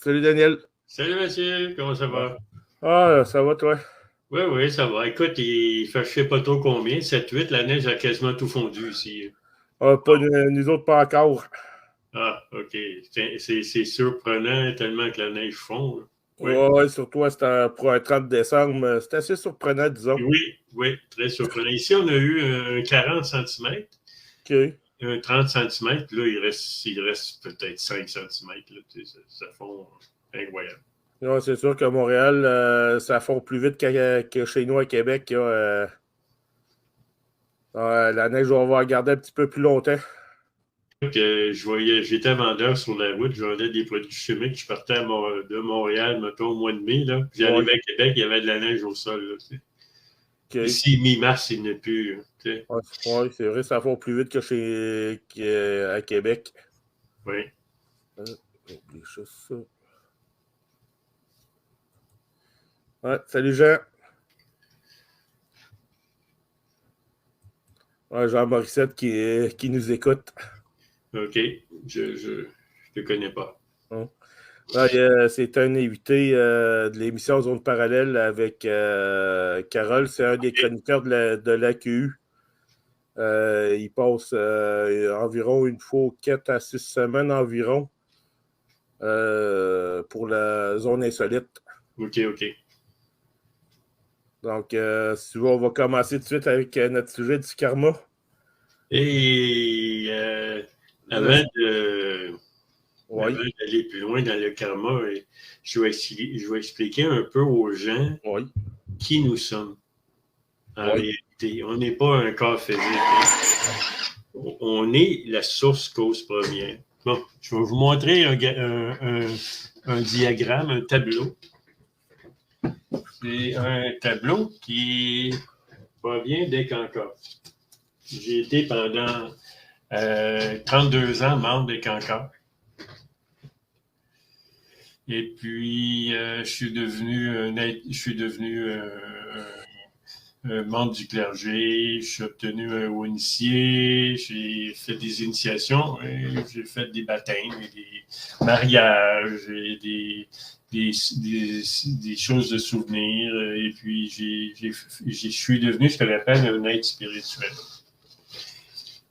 Salut Daniel. Salut Mathieu, comment ça Ouais. va? Ah, ça va toi? Oui, oui, ça va. Écoute, il fait je sais pas trop combien, 7-8, la neige a quasiment tout fondu ici. Ah, pas nous autres pas encore. Ah, OK. C'est surprenant tellement que la neige fond, là. Oui. Ouais, surtout pour un 30 décembre. C'est assez surprenant, disons. Oui, oui, très surprenant. Ici, on a eu un 40 centimètres, OK. un 30 centimètres. Là, il reste peut-être 5 centimètres. Là, tu sais, ça fond incroyable. Ouais, c'est sûr que Montréal, ça fond plus vite que chez nous à Québec. Là, la neige, on va garder un petit peu plus longtemps. J'étais vendeur sur la route, je vendais des produits chimiques. Je partais de Montréal, mettons, au mois de mai. Là. Puis Ouais, j'arrivais à Québec, il y avait de la neige au sol. Là, tu sais. OK. Ici, mi-mars, il n'est plus. Tu sais. Ouais, ouais, c'est vrai, ça fond plus vite à Québec. Oui. Oublie juste ça. Ouais, salut Jean. Ouais, Jean Morissette qui nous écoute. OK. Je te connais pas. Hein. Ouais, c'est un invité de l'émission Zone Parallèle avec Carole. C'est un des OK. chroniqueurs de l'AQU. Il passe environ une fois aux 4 à 6 semaines environ pour la zone insolite. OK, OK. Donc, si tu veux, on va commencer tout de suite avec notre sujet du karma. Et Le- avant de. Avant Oui, d'aller plus loin dans le karma, je vais expliquer un peu aux gens oui, qui nous sommes en oui. réalité. On n'est pas un corps physique, hein. On est la source cause première. Bon, je vais vous montrer un diagramme, un tableau. C'est un tableau qui provient des Cancas. J'ai été pendant 32 ans membre des Cancas. Et puis, je suis devenu membre du clergé, j'ai obtenu un haut initié, j'ai fait des initiations, j'ai fait des baptêmes, et des mariages, et des choses de souvenirs, et puis je suis devenu ce qu'on appelle un être spirituel.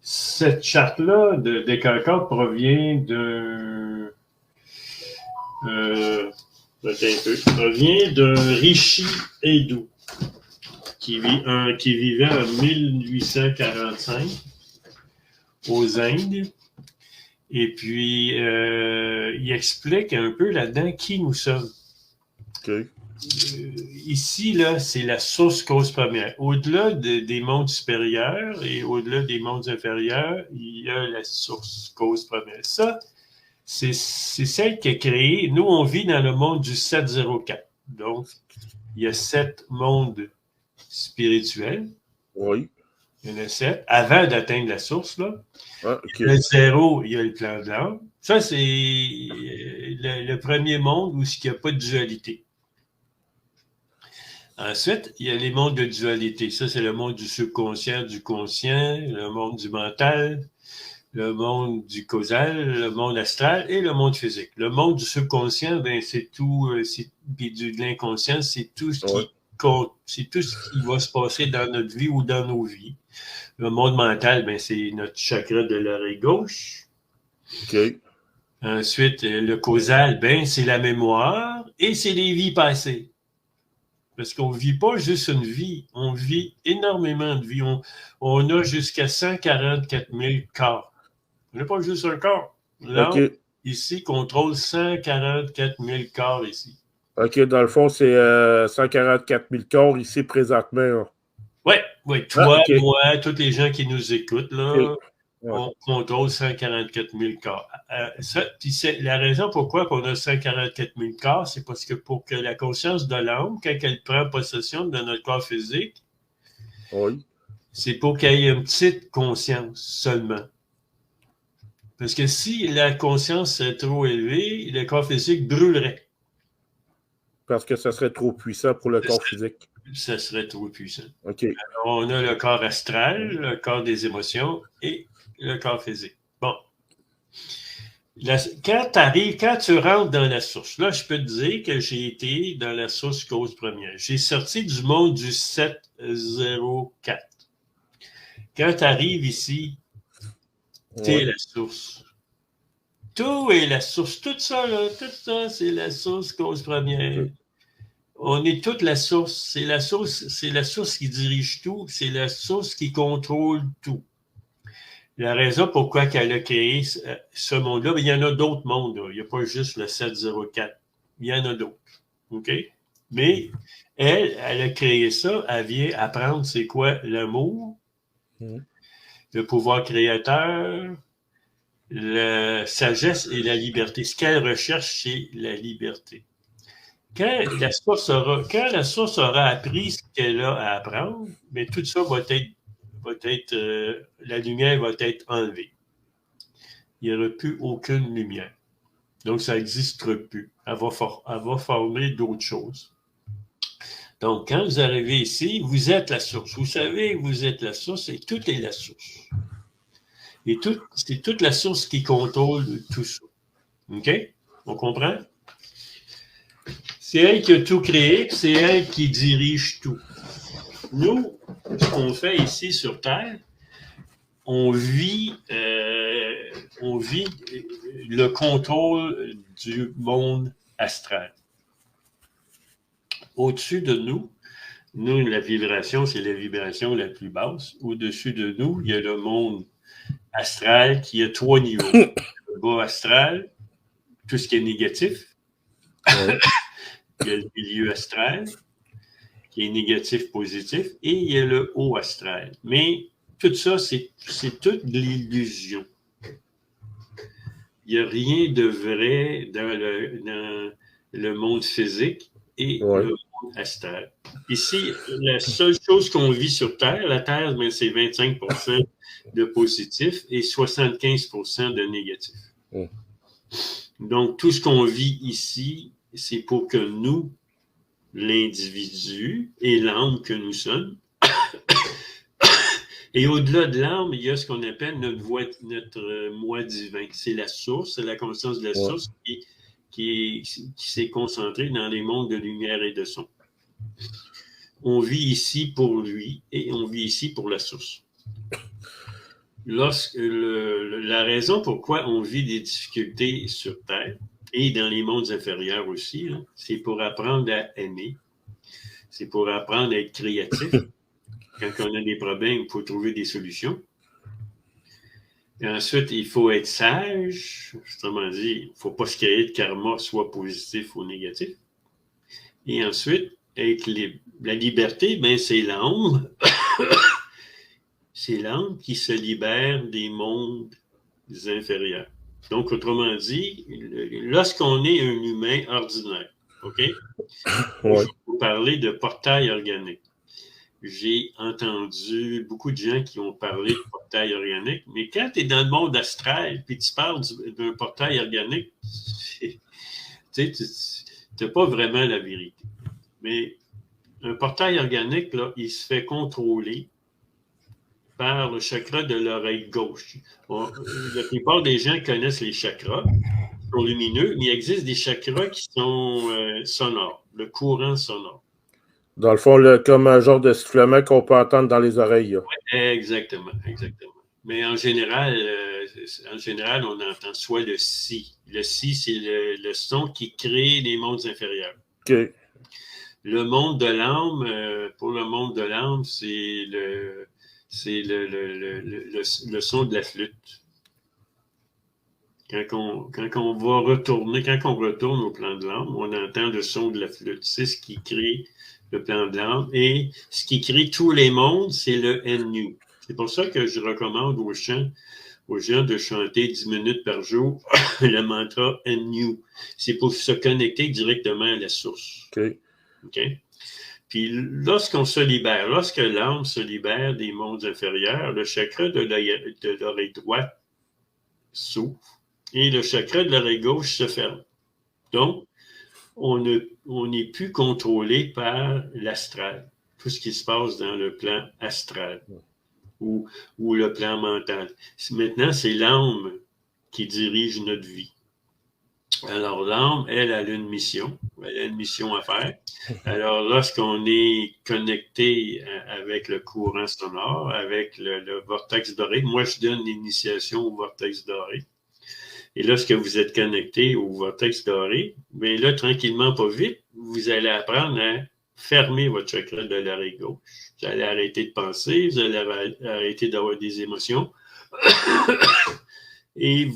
Cette charte-là des Cancans provient euh, provient d'un rishi Edu qui vivait en 1845 aux Indes. Et puis, il explique un peu là-dedans qui nous sommes. OK. Ici, là, c'est la source cause première. Au-delà des mondes supérieurs et au-delà des mondes inférieurs, il y a la source cause première. Ça, c'est celle qui a créé. Nous, on vit dans le monde du 704. Donc, il y a 7 mondes spirituels. Oui. Il y en a 7 avant d'atteindre la source, là. Ah, OK. Le zéro, il y a le plan de l'âme. Ça, c'est le premier monde où il n'y a pas de dualité. Ensuite, il y a les mondes de dualité. Ça, c'est le monde du subconscient, du conscient, le monde du mental, le monde du causal, le monde astral et le monde physique. Le monde du subconscient, ben, c'est tout, puis de l'inconscient, c'est tout ce Ouais. qui compte, c'est tout ce qui va se passer dans notre vie ou dans nos vies. Le monde mental, ben, c'est notre chakra de l'oreille gauche. OK. Ensuite, le causal, ben, c'est la mémoire et c'est les vies passées. Parce qu'on ne vit pas juste une vie, on vit énormément de vies. On a jusqu'à 144 000 corps. On n'a pas juste un corps. L'âme, OK. ici, contrôle 144 000 corps ici. OK, dans le fond, c'est 144 000 corps ici présentement, là. Oui, ouais, Ah, toi, OK. moi, tous les gens qui nous écoutent, OK. là, Ouais. on contrôle 144 000 corps. Puis c'est la raison pourquoi on a 144 000 corps, c'est parce que pour que la conscience de l'âme, quand elle prend possession de notre corps physique, Oui. c'est pour qu'il y ait une petite conscience seulement. Parce que si la conscience est trop élevée, le corps physique brûlerait. Parce que ça serait trop puissant pour le Ça corps serait, physique. ça serait trop puissant. OK. Alors, on a le corps astral, le corps des émotions et le corps physique. Bon. Quand tu rentres dans la source, là, je peux te dire que j'ai été dans la source cause première. J'ai sorti du monde du 704. Quand tu arrives ici, tu es la source. Tout est la source. Tout ça, là, tout ça, c'est la source cause première. On est toute la source. C'est la source qui dirige tout. C'est la source qui contrôle tout. La raison pourquoi elle a créé ce monde-là, mais il y en a d'autres mondes. Là. Il n'y a pas juste le 704. Il y en a d'autres. OK? Mais elle a créé ça. Elle vient apprendre c'est quoi l'amour, le pouvoir créateur, la sagesse et la liberté. Ce qu'elle recherche, c'est la liberté. Quand la source aura appris ce qu'elle a à apprendre, mais tout ça la lumière va être enlevée. Il n'y aura plus aucune lumière. Donc, ça n'existe plus. Elle va former d'autres choses. Donc, quand vous arrivez ici, vous êtes la source. Vous savez que vous êtes la source et tout est la source. Et c'est toute la source qui contrôle tout ça. OK? On comprend? C'est elle qui a tout créé, c'est elle qui dirige tout. Nous, ce qu'on fait ici sur Terre, on vit le contrôle du monde astral. Au-dessus de nous, la vibration, c'est la vibration la plus basse. Au-dessus de nous, il y a le monde astral qui a 3 niveaux. Le bas astral, tout ce qui est négatif. Il y a le milieu astral, qui est négatif, positif, et il y a le haut astral. Mais tout ça, c'est toute l'illusion. Il n'y a rien de vrai dans le monde physique et le monde astral. Ici, la seule chose qu'on vit sur Terre, la Terre, ben, c'est 25% de positif et 75% de négatif. Donc, tout ce qu'on vit ici, c'est pour que nous, l'individu et l'âme que nous sommes, et au-delà de l'âme, il y a ce qu'on appelle notre moi divin. C'est la source, c'est la conscience de la source qui s'est concentrée dans les mondes de lumière et de son. On vit ici pour lui et on vit ici pour la source. La raison pourquoi on vit des difficultés sur Terre et dans les mondes inférieurs aussi, là, c'est pour apprendre à aimer, c'est pour apprendre à être créatif. Quand on a des problèmes, il faut trouver des solutions. Et ensuite, il faut être sage. Autrement dit, il ne faut pas se créer de karma, soit positif ou négatif. Et ensuite, la liberté, ben, c'est l'âme. C'est l'âme qui se libère des mondes inférieurs. Donc, autrement dit, lorsqu'on est un humain ordinaire, OK? Je vais vous parler de portail organique. J'ai entendu beaucoup de gens qui ont parlé de portail organique, mais quand tu es dans le monde astral puis tu parles d'un portail organique, tu n'as pas vraiment la vérité. Mais un portail organique, là, il se fait contrôler par le chakra de l'oreille gauche. La plupart des gens connaissent les chakras, ils sont lumineux, mais il existe des chakras qui sont sonores, le courant sonore. Dans le fond, comme un genre de sifflement qu'on peut entendre dans les oreilles. Exactement. Mais en général, on entend soit le si. Le si, c'est le son qui crée les mondes inférieurs. OK. Le monde de l'âme, pour le monde de l'âme, c'est le son de la flûte. Quand on retourne au plan de l'âme, on entend le son de la flûte. C'est ce qui crée le plan de l'âme. Et ce qui crée tous les mondes, c'est le NU. C'est pour ça que je recommande aux gens de chanter 10 minutes par jour le mantra NU. C'est pour se connecter directement à la source. OK? Puis lorsqu'on se libère, lorsque l'âme se libère des mondes inférieurs, le chakra de l'oreille droite s'ouvre et le chakra de l'oreille gauche se ferme. Donc, on n'est plus contrôlé par l'astral, tout ce qui se passe dans le plan astral ou le plan mental. Maintenant, c'est l'âme qui dirige notre vie. Alors, l'âme, elle a une mission. Elle a une mission à faire. Alors, lorsqu'on est connecté avec le courant sonore, avec le vortex doré, moi, je donne l'initiation au vortex doré. Et lorsque vous êtes connecté au vortex doré, bien là, tranquillement, pas vite, vous allez apprendre à fermer votre chakra de l'oreille gauche. Vous allez arrêter de penser, vous allez arrêter d'avoir des émotions. Et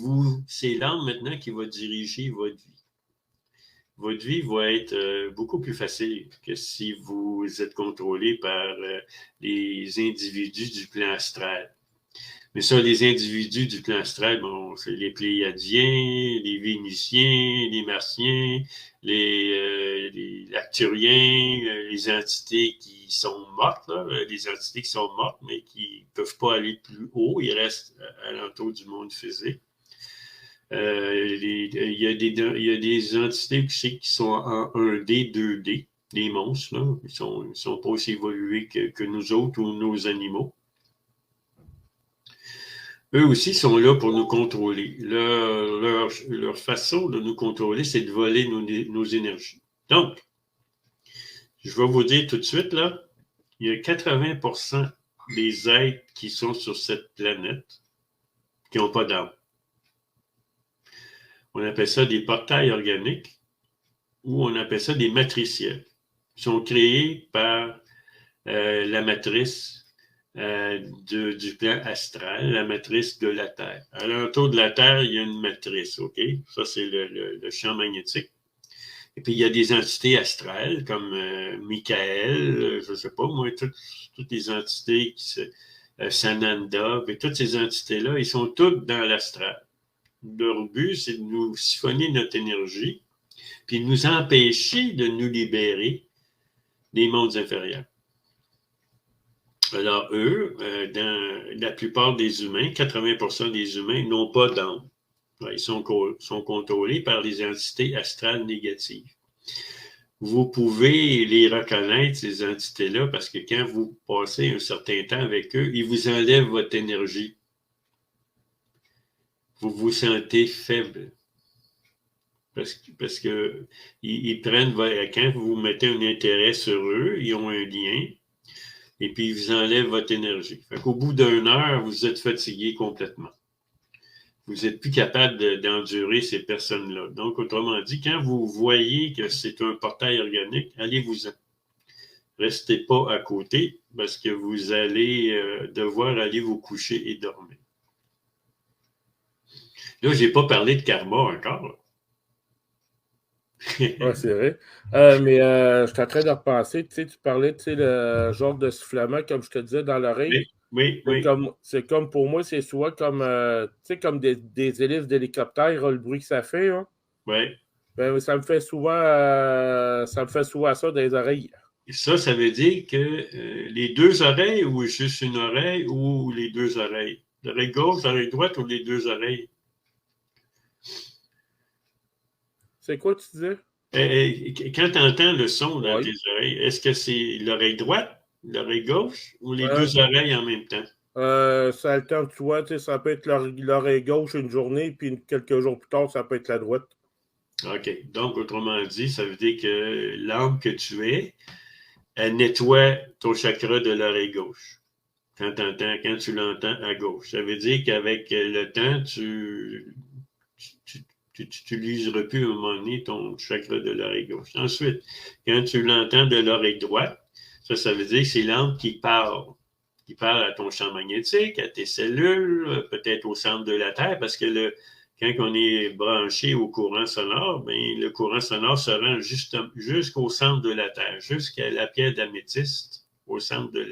c'est l'âme maintenant qui va diriger votre vie. Votre vie va être beaucoup plus facile que si vous êtes contrôlé par les individus du plan astral. Mais ça, les individus du plan astral, bon, c'est les Pléiadiens, les Vénitiens, les Martiens, les Arcturiens, les entités qui sont mortes, là, les entités qui sont mortes, mais qui ne peuvent pas aller plus haut, ils restent à l'entour du monde physique. Il y a des entités aussi qui sont en 1D, 2D, des monstres, là. Ils sont pas aussi évolués que nous autres ou nos animaux. Eux aussi sont là pour nous contrôler. Leur façon de nous contrôler, c'est de voler nos énergies. Donc, je vais vous dire tout de suite, là, il y a 80% des êtres qui sont sur cette planète qui n'ont pas d'âme. On appelle ça des portails organiques ou on appelle ça des matriciels. Ils sont créés par la matrice du plan astral, la matrice de la Terre. À l'entour de la Terre, il y a une matrice, OK? Ça, c'est le champ magnétique. Et puis, il y a des entités astrales comme Michael, je ne sais pas, moi, toutes les entités, Sananda, et toutes ces entités-là, ils sont toutes dans l'astral. Leur but, c'est de nous siphonner notre énergie, puis de nous empêcher de nous libérer des mondes inférieurs. Alors, eux, dans la plupart des humains, 80% des humains n'ont pas d'âme. Ils sont contrôlés par les entités astrales négatives. Vous pouvez les reconnaître, ces entités-là, parce que quand vous passez un certain temps avec eux, ils vous enlèvent votre énergie. Vous vous sentez faible. Parce que ils prennent, quand vous mettez un intérêt sur eux, ils ont un lien, et puis ils vous enlèvent votre énergie. Fait qu'au bout d'1 heure, vous êtes fatigué complètement. Vous n'êtes plus capable d'endurer ces personnes-là. Donc, autrement dit, quand vous voyez que c'est un portail organique, allez-vous-en. Restez pas à côté parce que vous allez devoir aller vous coucher et dormir. Là, je n'ai pas parlé de karma encore. Oui, c'est vrai. Mais je suis en train de repenser, tu parlais, le genre de sifflement, comme je te disais, dans l'oreille. Oui. C'est comme pour moi, c'est soit comme, comme des hélices d'hélicoptère, le bruit que ça fait. Hein. Oui. Ben, ça me fait souvent ça dans les oreilles. Et ça veut dire que les 2 oreilles ou juste une oreille ou les 2 oreilles? L'oreille gauche, l'oreille droite ou les 2 oreilles? C'est quoi tu disais? Quand tu entends le son dans tes oreilles, est-ce que c'est l'oreille droite, l'oreille gauche ou les 2 oreilles en même temps? Ça alterne, tu vois, ça peut être l'oreille gauche une journée, puis quelques jours plus tard, ça peut être la droite. OK. Donc, autrement dit, ça veut dire que l'âme que tu es, elle nettoie ton chakra de l'oreille gauche. Quand tu l'entends à gauche. Ça veut dire qu'avec le temps, tu n'utiliseras plus à un moment donné ton chakra de l'oreille gauche. Ensuite, quand tu l'entends de l'oreille droite, ça veut dire que c'est l'âme qui parle à ton champ magnétique, à tes cellules, peut-être au centre de la Terre, parce que quand on est branché au courant sonore, bien, le courant sonore se rend jusqu'au centre de la Terre, jusqu'à la pierre d'améthyste, au centre de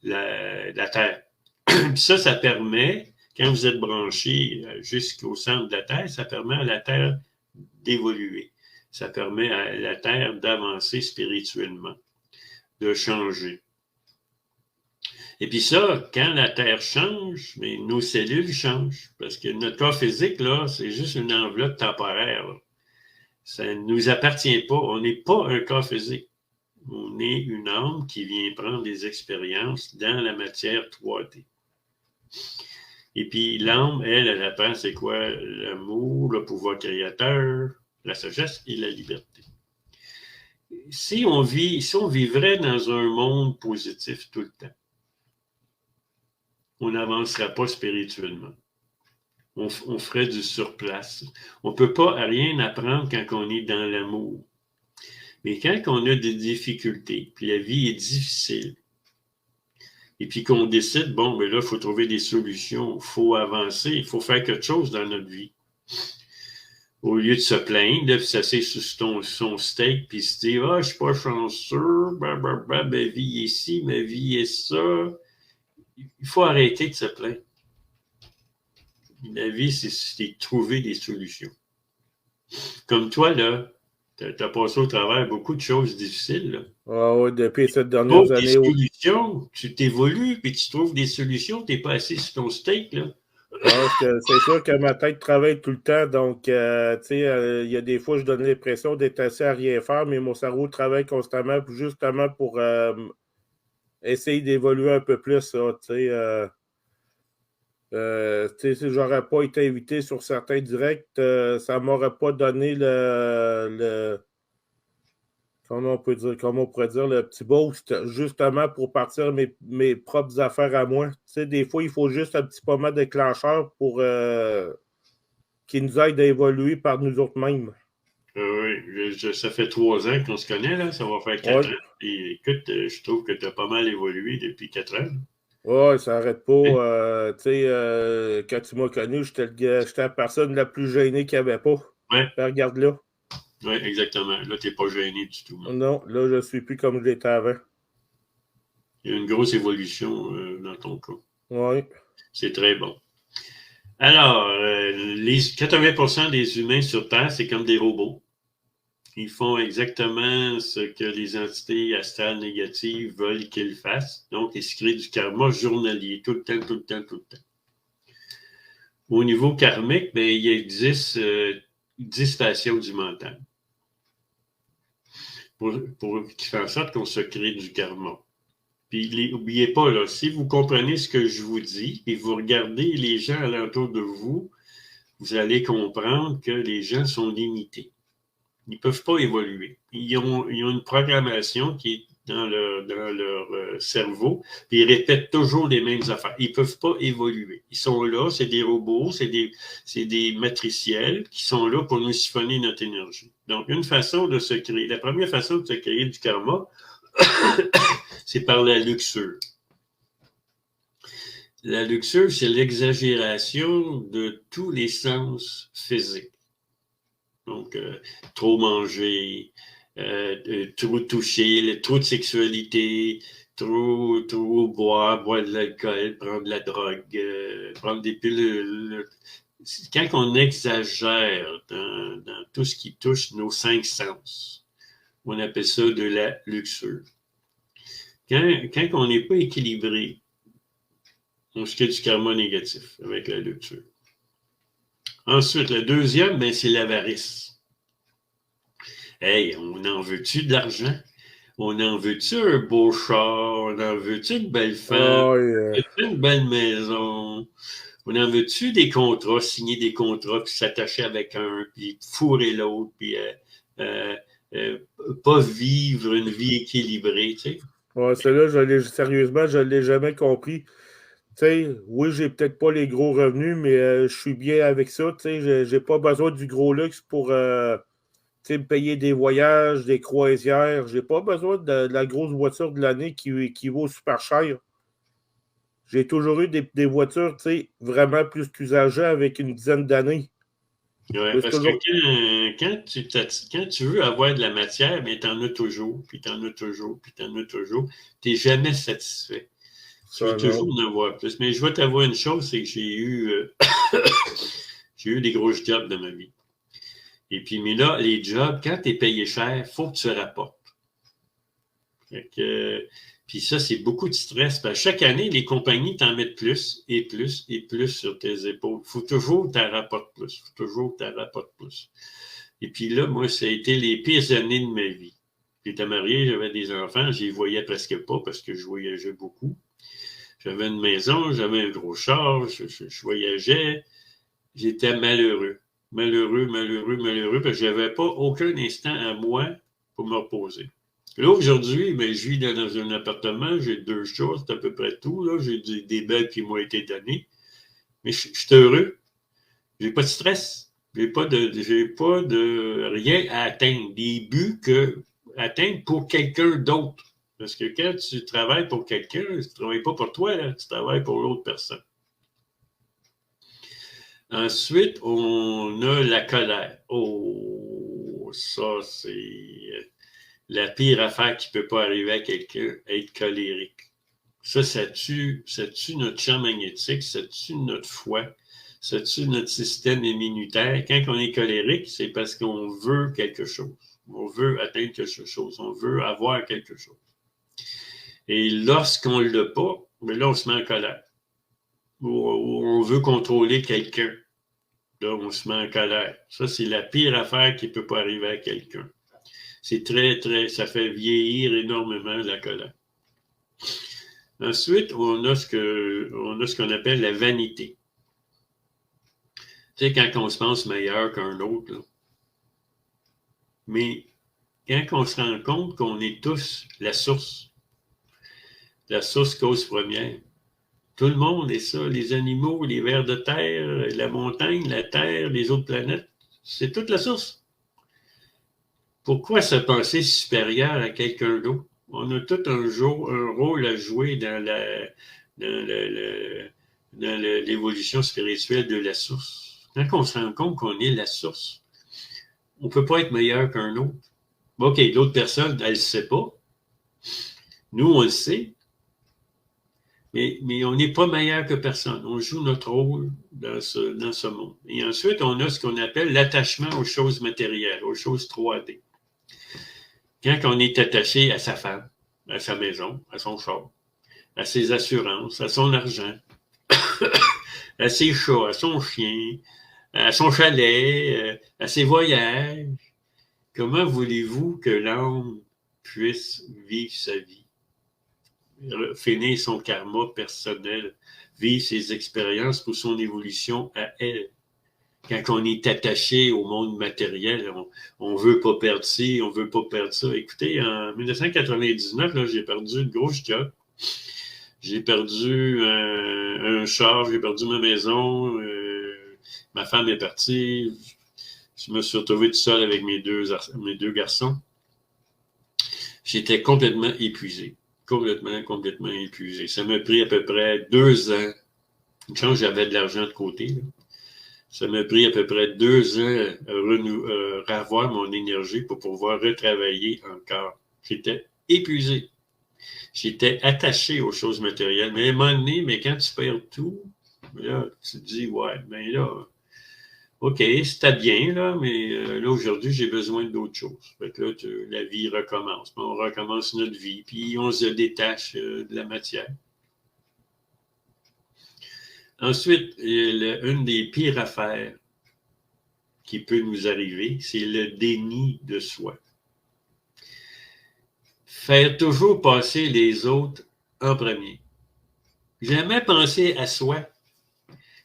la Terre. Puis ça permet, quand vous êtes branché jusqu'au centre de la Terre, ça permet à la Terre d'évoluer. Ça permet à la Terre d'avancer spirituellement, de changer. Et puis ça, quand la Terre change, mais nos cellules changent. Parce que notre corps physique, là, c'est juste une enveloppe temporaire. Là. Ça ne nous appartient pas. On n'est pas un corps physique. On est une âme qui vient prendre des expériences dans la matière 3D. Et puis l'âme, elle apprend c'est quoi l'amour, le pouvoir créateur, la sagesse et la liberté. Si on vivrait dans un monde positif tout le temps, on n'avancera pas spirituellement. On ferait du surplace. On ne peut pas rien apprendre quand on est dans l'amour. Mais quand on a des difficultés, puis la vie est difficile, et puis qu'on décide, bon, ben là, il faut trouver des solutions, il faut avancer, il faut faire quelque chose dans notre vie. Au lieu de se plaindre, de s'asseoir sur son steak, puis se dire, ah, je suis pas chanceux, ma vie est ci, ma vie est ça. Il faut arrêter de se plaindre. La vie, c'est trouver des solutions. Comme toi, là, tu as passé au travers beaucoup de choses difficiles, là. Ah ouais, depuis ces Tu trouves dernières des années. solutions, tu t'évolues, puis tu trouves des solutions, tu n'es pas assis sur ton steak, là. Ouais, c'est sûr que ma tête travaille tout le temps, donc tu sais, il y a des fois je donne l'impression d'être assis à rien faire, mais mon cerveau travaille constamment justement pour essayer d'évoluer un peu plus, ça, tu sais. Si j'aurais pas été invité sur certains directs, ça m'aurait pas donné comment on pourrait dire, le petit boost, justement pour partir mes propres affaires à moi. Tu sais, des fois, il faut juste un petit moment déclencheur pour qui nous aide à évoluer par nous autres mêmes. Oui, ça fait 3 ans qu'on se connaît, là, ça va faire 4 Ouais, ans. Et écoute, je trouve que tu as pas mal évolué depuis 4 ans. ouais, ça n'arrête pas. Hein? Tu sais, quand tu m'as connu, j'étais la personne la plus gênée qu'il n'y avait pas. Ouais, Ben, regarde là. ouais, exactement. Là, tu n'es pas gêné du tout, là. Non, là, je suis plus comme je l'étais avant. Il y a une grosse évolution dans ton cas. Ouais. C'est très bon. Alors, les 80% des humains sur Terre, c'est comme des robots. Ils font exactement ce que les entités astrales négatives veulent qu'ils fassent. Donc, ils se créent du karma journalier, tout le temps, tout le temps, tout le temps. Au niveau karmique, ben, il existe 10 faciaux du mental pour qui fait en sorte qu'on se crée du karma. Puis, n'oubliez pas, là, si vous comprenez ce que je vous dis et vous regardez les gens alentour de vous, vous allez comprendre que les gens sont limités. Ils ne peuvent pas évoluer. Ils ont une programmation qui est dans leur cerveau, puis ils répètent toujours les mêmes affaires. Ils ne peuvent pas évoluer. Ils sont là, c'est des robots, c'est des matriciels qui sont là pour nous siphonner notre énergie. Donc, une façon de se créer, la première façon de se créer du karma, c'est par la luxure. La luxure, c'est l'exagération de tous les sens physiques. Donc, trop manger, trop toucher, trop de sexualité, trop boire de l'alcool, prendre de la drogue, prendre des pilules. Quand on exagère dans tout ce qui touche nos 5 sens, on appelle ça de la luxure. Quand on n'est pas équilibré, on se crée du karma négatif avec la luxure. Ensuite, le deuxième, ben, c'est l'avarice. Hey, on en veut-tu de l'argent? On en veut-tu un beau char? On en veut-tu une belle femme? Oh, On en veut-tu une belle maison? On en veut-tu des contrats, signer des contrats, puis s'attacher avec un, puis fourrer l'autre, puis euh, euh, pas vivre une vie équilibrée, tu sais? ouais, celle-là, sérieusement, je ne l'ai jamais compris. Tu sais, oui, j'ai peut-être pas les gros revenus, mais je suis bien avec ça. Tu sais, j'ai pas besoin du gros luxe pour tu sais, me payer des voyages, des croisières. J'ai pas besoin de la grosse voiture de l'année qui vaut super cher. J'ai toujours eu des voitures, tu sais, vraiment plus qu'usagées avec une dizaine d'années. Ouais, Je suis parce que toujours. quand tu veux avoir de la matière, mais tu en as toujours, puis tu en as toujours, puis tu en as toujours. Tu n'es jamais satisfait. Tu veux Ça, toujours non. en avoir plus. Mais je vais t'avouer une chose, c'est que j'ai eu des gros jobs dans ma vie. Et puis, mais là, les jobs, quand tu es payé cher, il faut que tu rapportes. Fait que, puis ça, c'est beaucoup de stress. Parce que chaque année, les compagnies t'en mettent plus et plus et plus sur tes épaules. Il faut toujours que tu rapportes plus. Il faut toujours que tu rapportes plus. Et puis là, moi, ça a été les pires années de ma vie. J'étais marié, j'avais des enfants, je les voyais presque pas parce que je voyageais beaucoup. J'avais une maison, j'avais un gros char, je voyageais. J'étais malheureux. Malheureux, parce que je n'avais pas aucun instant à moi pour me reposer. Là, aujourd'hui, ben, je vis dans un appartement, j'ai 2 chats, c'est à peu près tout. Là. J'ai des belles qui m'ont été données. Mais je suis heureux. J'ai pas de stress. J'ai pas de rien à atteindre. Des buts à atteindre pour quelqu'un d'autre. Parce que quand tu travailles pour quelqu'un, tu ne travailles pas pour toi, là, tu travailles pour l'autre personne. Ensuite, on a la colère. Oh, ça, c'est la pire affaire qui ne peut pas arriver à quelqu'un, être colérique. Ça tue notre champ magnétique, ça tue notre foie, ça tue notre système immunitaire. Quand on est colérique, c'est parce qu'on veut quelque chose. On veut atteindre quelque chose. On veut avoir quelque chose. Et lorsqu'on ne l'a pas, mais là, on se met en colère. Ou on veut contrôler quelqu'un. Là, on se met en colère. Ça, c'est la pire affaire qui ne peut pas arriver à quelqu'un. C'est ça fait vieillir énormément la colère. Ensuite, on a ce qu'on appelle la vanité. Tu sais, quand on se pense meilleur qu'un autre, là. Mais quand on se rend compte qu'on est tous la source cause première, tout le monde est ça, les animaux, les vers de terre, la montagne, la terre, les autres planètes, c'est toute la source. Pourquoi se penser supérieur à quelqu'un d'autre? On a tout un rôle à jouer dans l'évolution spirituelle de la source. Quand on se rend compte qu'on est la source, on ne peut pas être meilleur qu'un autre. OK, l'autre personne, elle ne le sait pas. Nous, on le sait. Mais on n'est pas meilleur que personne. On joue notre rôle dans ce monde. Et ensuite, on a ce qu'on appelle l'attachement aux choses matérielles, aux choses 3D. Quand on est attaché à sa femme, à sa maison, à son char, à ses assurances, à son argent, à ses chats, à son chien, à son chalet, à ses voyages, comment voulez-vous que l'âme puisse vivre sa vie, finir son karma personnel, vivre ses expériences pour son évolution à elle? Quand on est attaché au monde matériel, on veut pas perdre ci, on veut pas perdre ça. Écoutez, en 1999, là, j'ai perdu une grosse job. J'ai perdu un char, j'ai perdu ma maison, ma femme est partie. Je me suis retrouvé tout seul avec mes deux garçons. J'étais complètement épuisé. Complètement épuisé. Ça m'a pris à peu près 2 ans. Une chance, j'avais de l'argent de côté, là. Ça m'a pris à peu près 2 ans à revoir mon énergie pour pouvoir retravailler encore. J'étais épuisé. J'étais attaché aux choses matérielles. Mais à un moment donné, quand tu perds tout, là, tu te dis, ouais, ben là, OK, c'était bien, là, mais là, aujourd'hui, j'ai besoin d'autres choses. Fait que là, la vie recommence. On recommence notre vie, puis on se détache de la matière. Ensuite, une des pires affaires qui peut nous arriver, c'est le déni de soi. Faire toujours passer les autres en premier. Jamais penser à soi.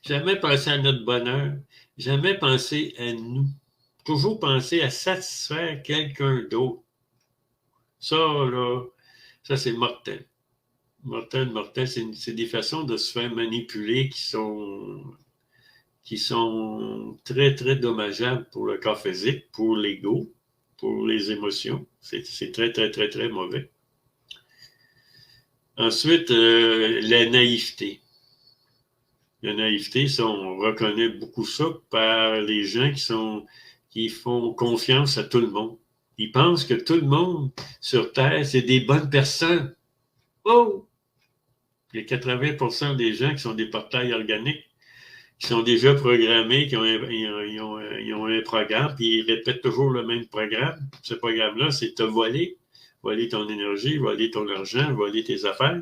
Jamais penser à notre bonheur. Jamais penser à nous. Toujours penser à satisfaire quelqu'un d'autre. Ça, là, ça c'est mortel. Mortel, c'est des façons de se faire manipuler qui sont très, très dommageables pour le corps physique, pour l'ego, pour les émotions. C'est très, très, très, très mauvais. Ensuite, la naïveté. La naïveté, ça, on reconnaît beaucoup ça par les gens qui font confiance à tout le monde. Ils pensent que tout le monde sur Terre, c'est des bonnes personnes. Oh! Il y a 80% des gens qui sont des portails organiques, qui sont déjà programmés, ils ont un programme, puis ils répètent toujours le même programme. Ce programme-là, c'est te voler ton énergie, voler ton argent, voler tes affaires.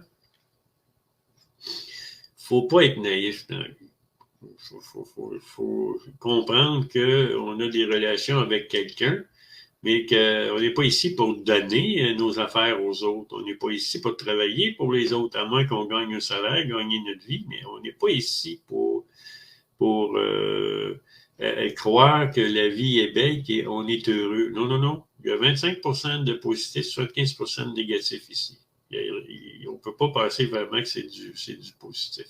Faut pas être naïf dans la vie. Faut comprendre qu'on a des relations avec quelqu'un, mais qu'on n'est pas ici pour donner nos affaires aux autres. On n'est pas ici pour travailler pour les autres, à moins qu'on gagne un salaire, gagner notre vie, mais on n'est pas ici pour croire que la vie est belle et qu'on est heureux. Non, non, non. Il y a 25% de positif, 75% de négatif ici. On ne peut pas penser vraiment que c'est du positif.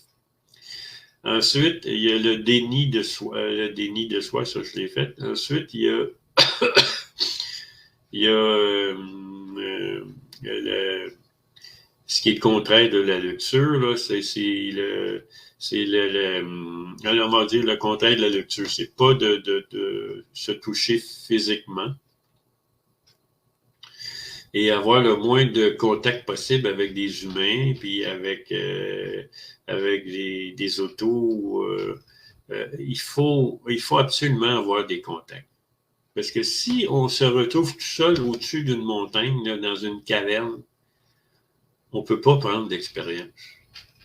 Ensuite, il y a le déni de soi. Le déni de soi, ça, je l'ai fait. Ensuite, il y a ce qui est le contraire de la lecture, là, on va dire le contraire de la lecture. C'est pas de se toucher physiquement et avoir le moins de contact possible avec des humains, puis avec des autos. Il faut absolument avoir des contacts. Parce que si on se retrouve tout seul au-dessus d'une montagne, là, dans une caverne, on ne peut pas prendre d'expérience.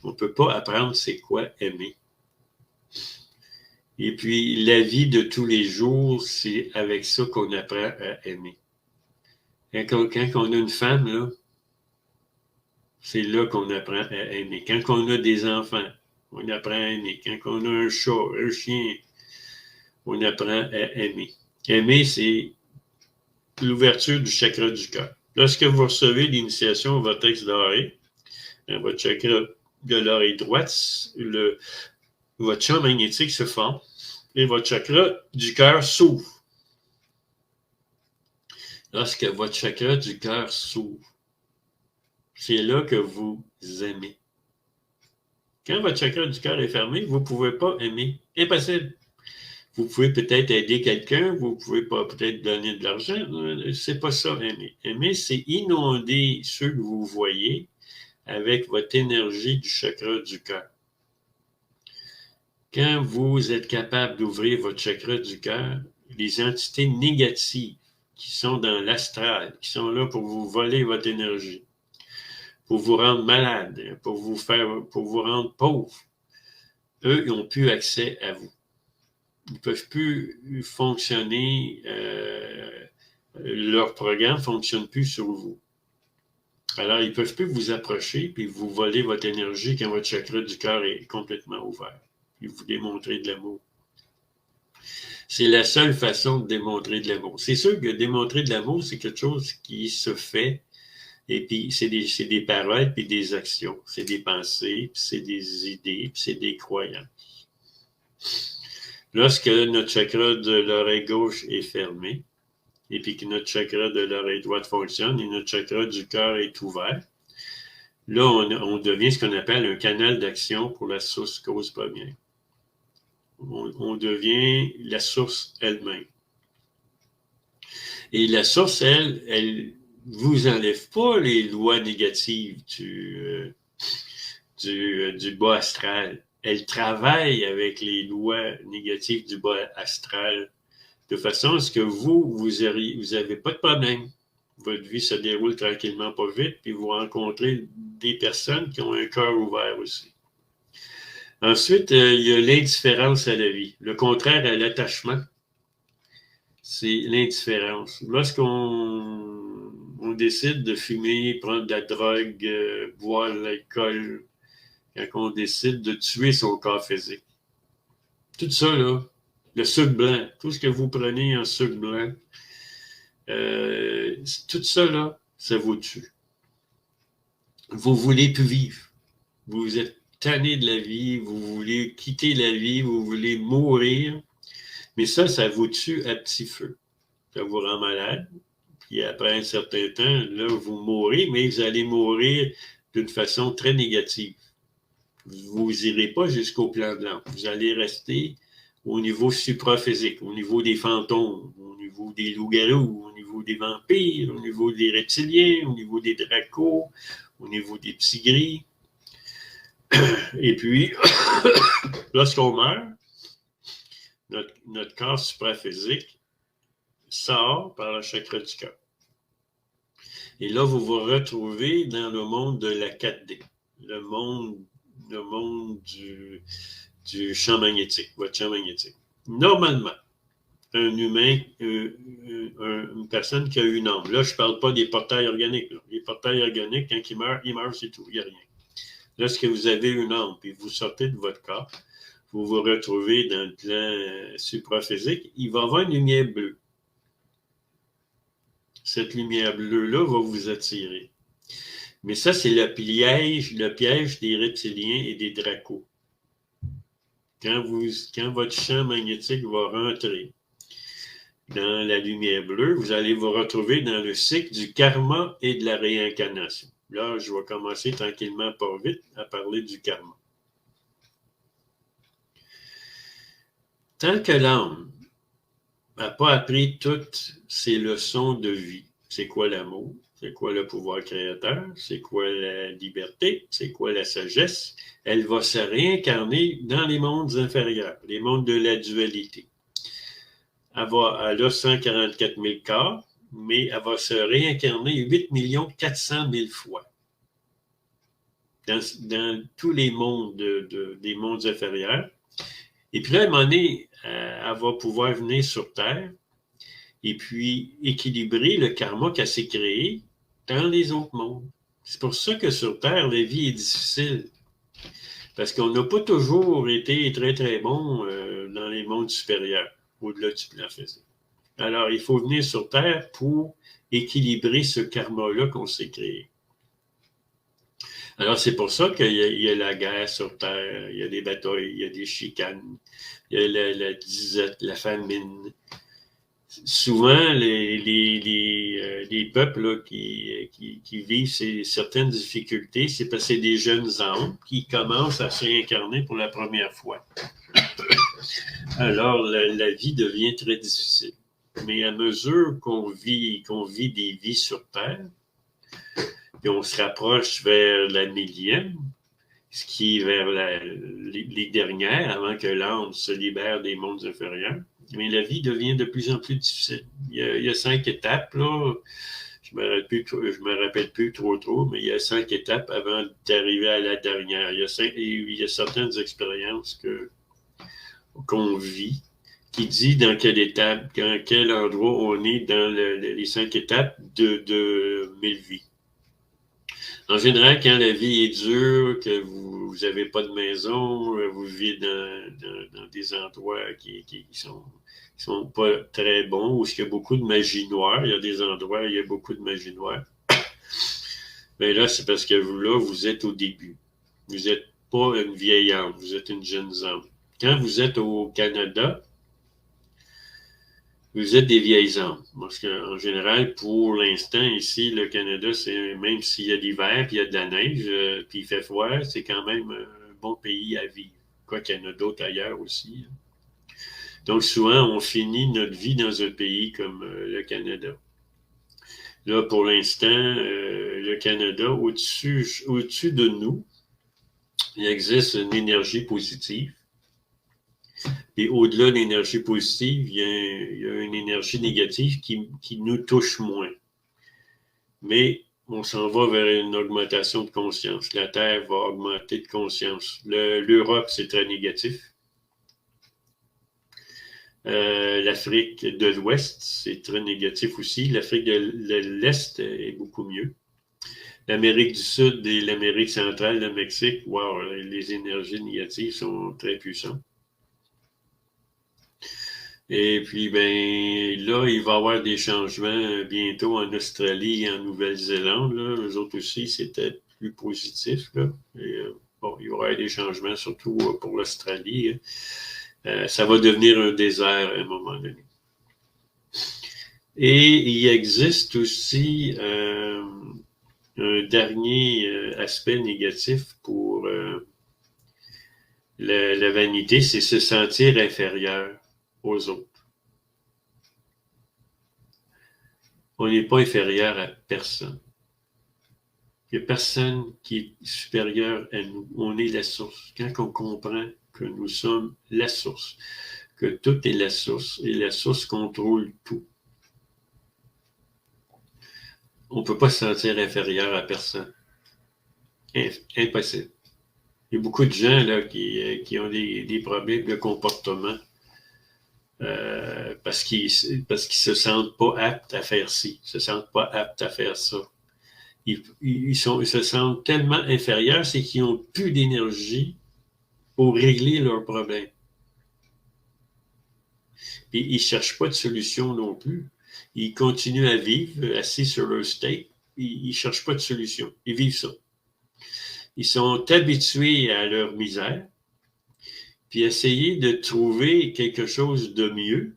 On ne peut pas apprendre c'est quoi aimer. Et puis, la vie de tous les jours, c'est avec ça qu'on apprend à aimer. Quand on a une femme, là, c'est là qu'on apprend à aimer. Quand on a des enfants, on apprend à aimer. Quand on a un chat, un chien, on apprend à aimer. Aimer, c'est l'ouverture du chakra du cœur. Lorsque vous recevez l'initiation au vortex doré, dans votre chakra de l'oreille droite, votre champ magnétique se forme et votre chakra du cœur s'ouvre. Lorsque votre chakra du cœur s'ouvre, c'est là que vous aimez. Quand votre chakra du cœur est fermé, vous ne pouvez pas aimer. Impossible. Vous pouvez peut-être aider quelqu'un, vous pouvez pas peut-être donner de l'argent. C'est pas ça, aimer. Aimer, c'est inonder ceux que vous voyez avec votre énergie du chakra du cœur. Quand vous êtes capable d'ouvrir votre chakra du cœur, les entités négatives qui sont dans l'astral, qui sont là pour vous voler votre énergie, pour vous rendre malade, pour vous rendre pauvre, eux, ils n'ont plus accès à vous. Ils ne peuvent plus fonctionner, leur programme ne fonctionne plus sur vous. Alors, ils ne peuvent plus vous approcher puis vous voler votre énergie quand votre chakra du cœur est complètement ouvert. Puis vous démontrer de l'amour. C'est la seule façon de démontrer de l'amour. C'est sûr que démontrer de l'amour, c'est quelque chose qui se fait. Et puis, c'est des paroles puis des actions. C'est des pensées, puis c'est des idées, puis c'est des croyances. Lorsque notre chakra de l'oreille gauche est fermé, et puis que notre chakra de l'oreille droite fonctionne, et notre chakra du cœur est ouvert, là, on devient ce qu'on appelle un canal d'action pour la source cause première. On devient la source elle-même. Et la source, elle vous enlève pas les lois négatives du bas astral. Elle travaille avec les lois négatives du bas astral de façon à ce que vous avez pas de problème. Votre vie se déroule tranquillement, pas vite, puis vous rencontrez des personnes qui ont un cœur ouvert aussi. Ensuite, il y a l'indifférence à la vie. Le contraire à l'attachement, c'est l'indifférence. Lorsqu'on décide de fumer, prendre de la drogue, boire de l'alcool, quand on décide de tuer son corps physique. Tout ça, là, le sucre blanc, tout ce que vous prenez en sucre blanc, tout ça, là, ça vous tue. Vous voulez plus vivre. Vous êtes tanné de la vie, vous voulez quitter la vie, vous voulez mourir. Mais ça vous tue à petit feu. Ça vous rend malade. Puis après un certain temps, là, vous mourrez, mais vous allez mourir d'une façon très négative. Vous n'irez pas jusqu'au plan blanc. Vous allez rester au niveau supraphysique, au niveau des fantômes, au niveau des loups-garous, au niveau des vampires, au niveau des reptiliens, au niveau des dracos, au niveau des petits gris. Et puis, lorsqu'on meurt, notre corps supraphysique sort par le chakra du cœur. Et là, vous vous retrouvez dans le monde de la 4D, le monde du champ magnétique, votre champ magnétique. Normalement, un humain, une personne qui a une âme. Là, je ne parle pas des portails organiques. Là. Les portails organiques, quand ils meurent, c'est tout, il n'y a rien. Lorsque vous avez une âme, puis vous sortez de votre corps, vous vous retrouvez dans le plan supraphysique, il va y avoir une lumière bleue. Cette lumière bleue-là va vous attirer. Mais ça, c'est le piège des reptiliens et des dracos. Quand votre champ magnétique va rentrer dans la lumière bleue, vous allez vous retrouver dans le cycle du karma et de la réincarnation. Là, je vais commencer tranquillement, pas vite, à parler du karma. Tant que l'âme n'a pas appris toutes ses leçons de vie, c'est quoi l'amour, c'est quoi le pouvoir créateur, c'est quoi la liberté, c'est quoi la sagesse, elle va se réincarner dans les mondes inférieurs, les mondes de la dualité. Elle a 144 000 corps, mais elle va se réincarner 8 400 000 fois dans tous les mondes des mondes inférieurs. Et puis là, à un moment donné, elle va pouvoir venir sur Terre et puis équilibrer le karma qu'elle s'est créé dans les autres mondes. C'est pour ça que sur Terre, la vie est difficile. Parce qu'on n'a pas toujours été très, très bon dans les mondes supérieurs, au-delà du plan physique. Alors, il faut venir sur Terre pour équilibrer ce karma-là qu'on s'est créé. Alors, c'est pour ça qu'il y a la guerre sur Terre, il y a des batailles, il y a des chicanes, il y a la disette, la famine. Souvent, les peuples là, qui vivent certaines difficultés, c'est parce que c'est des jeunes âmes qui commencent à se réincarner pour la première fois. Alors, la vie devient très difficile. Mais à mesure qu'on vit des vies sur Terre, et on se rapproche vers la millième, ce qui est vers les dernières, avant que l'âme se libère des mondes inférieurs, mais la vie devient de plus en plus difficile. Il y a 5 étapes, là. Je me rappelle plus trop, mais il y a 5 étapes avant d'arriver à la dernière. Il y a certaines expériences qu'on vit qui dit dans quelle étape, dans quel endroit on est dans les 5 étapes de 1000 vies. En général, quand la vie est dure, que vous n'avez pas de maison, vous vivez dans des endroits qui sont pas très bons, où il y a beaucoup de magie noire, il y a des endroits où il y a beaucoup de magie noire. Mais là, c'est parce que vous êtes au début. Vous n'êtes pas une vieille âme, vous êtes une jeune âme. Quand vous êtes au Canada, vous êtes des vieilles âmes. Parce qu'en général, pour l'instant, ici, le Canada, c'est même s'il y a l'hiver, puis il y a de la neige, puis il fait froid, c'est quand même un bon pays à vivre. Quoi qu'il y en a d'autres ailleurs aussi. Donc, souvent, on finit notre vie dans un pays comme le Canada. Là, pour l'instant, le Canada, au-dessus de nous, il existe une énergie positive. Et au-delà de l'énergie positive, il y a une énergie négative qui nous touche moins. Mais on s'en va vers une augmentation de conscience. La Terre va augmenter de conscience. L'Europe, c'est très négatif. L'Afrique de l'Ouest, c'est très négatif aussi. L'Afrique de l'Est est beaucoup mieux. L'Amérique du Sud et l'Amérique centrale, le Mexique, wow, les énergies négatives sont très puissantes. Et puis, ben là, il va y avoir des changements bientôt en Australie et en Nouvelle-Zélande. Eux autres aussi, c'était plus positif. Là. Et, bon, il y aura des changements, surtout pour l'Australie. Ça va devenir un désert à un moment donné. Et il existe aussi un dernier aspect négatif pour la vanité, c'est se sentir inférieur aux autres. On n'est pas inférieur à personne. Il n'y a personne qui est supérieur à nous. On est la source. Quand on comprend que nous sommes la source, que tout est la source et la source contrôle tout, on ne peut pas se sentir inférieur à personne. Impossible. Il y a beaucoup de gens là, qui ont des problèmes de comportement parce qu'ils se sentent pas aptes à faire ci, ils se sentent pas aptes à faire ça. Ils se sentent tellement inférieurs, c'est qu'ils n'ont plus d'énergie pour régler leurs problèmes. Puis ils ne cherchent pas de solution non plus. Ils continuent à vivre assis sur leur steak. Ils ne cherchent pas de solution. Ils vivent ça. Ils sont habitués à leur misère. Puis essayer de trouver quelque chose de mieux,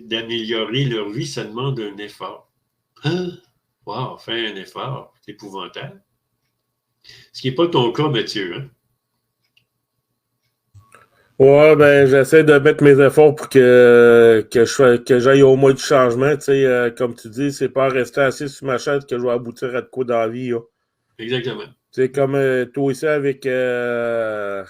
d'améliorer leur vie, ça demande un effort. Hein? Wow, fais un effort. C'est épouvantable. Ce qui n'est pas ton cas, Mathieu. Hein? Ouais, ben j'essaie de mettre mes efforts pour que j'aille au moins du changement. Tu sais, comme tu dis, c'est pas rester assis sur ma chaise que je vais aboutir à de quoi dans la vie. Là. Exactement. Tu sais, comme toi aussi avec à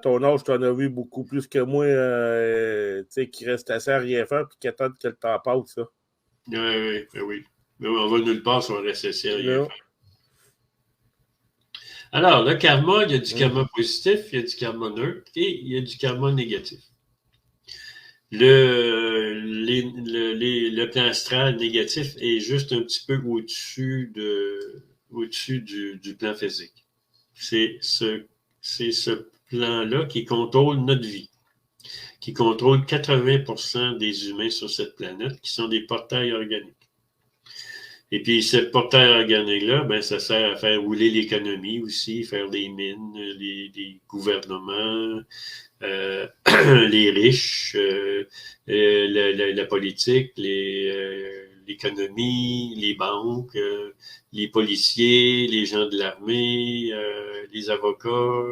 ton âge, tu en as vu beaucoup plus que moi, tu sais, qui reste assis à rien faire puis qui attendent que le temps passe, ça. Oui. Mais on va nulle part sur un RSSI à rien Non. faire. Alors, le karma, il y a du Mm. karma positif, il y a du karma neutre et il y a du karma négatif. Le plan astral négatif est juste un petit peu au-dessus du plan physique. C'est ce plan-là qui contrôle notre vie, qui contrôle 80% des humains sur cette planète, qui sont des portails organiques. Et puis, ce portail organique-là, ben, ça sert à faire rouler l'économie aussi, faire des mines, les gouvernements, les riches, la politique, l'économie, les banques, les policiers, les gens de l'armée, les avocats,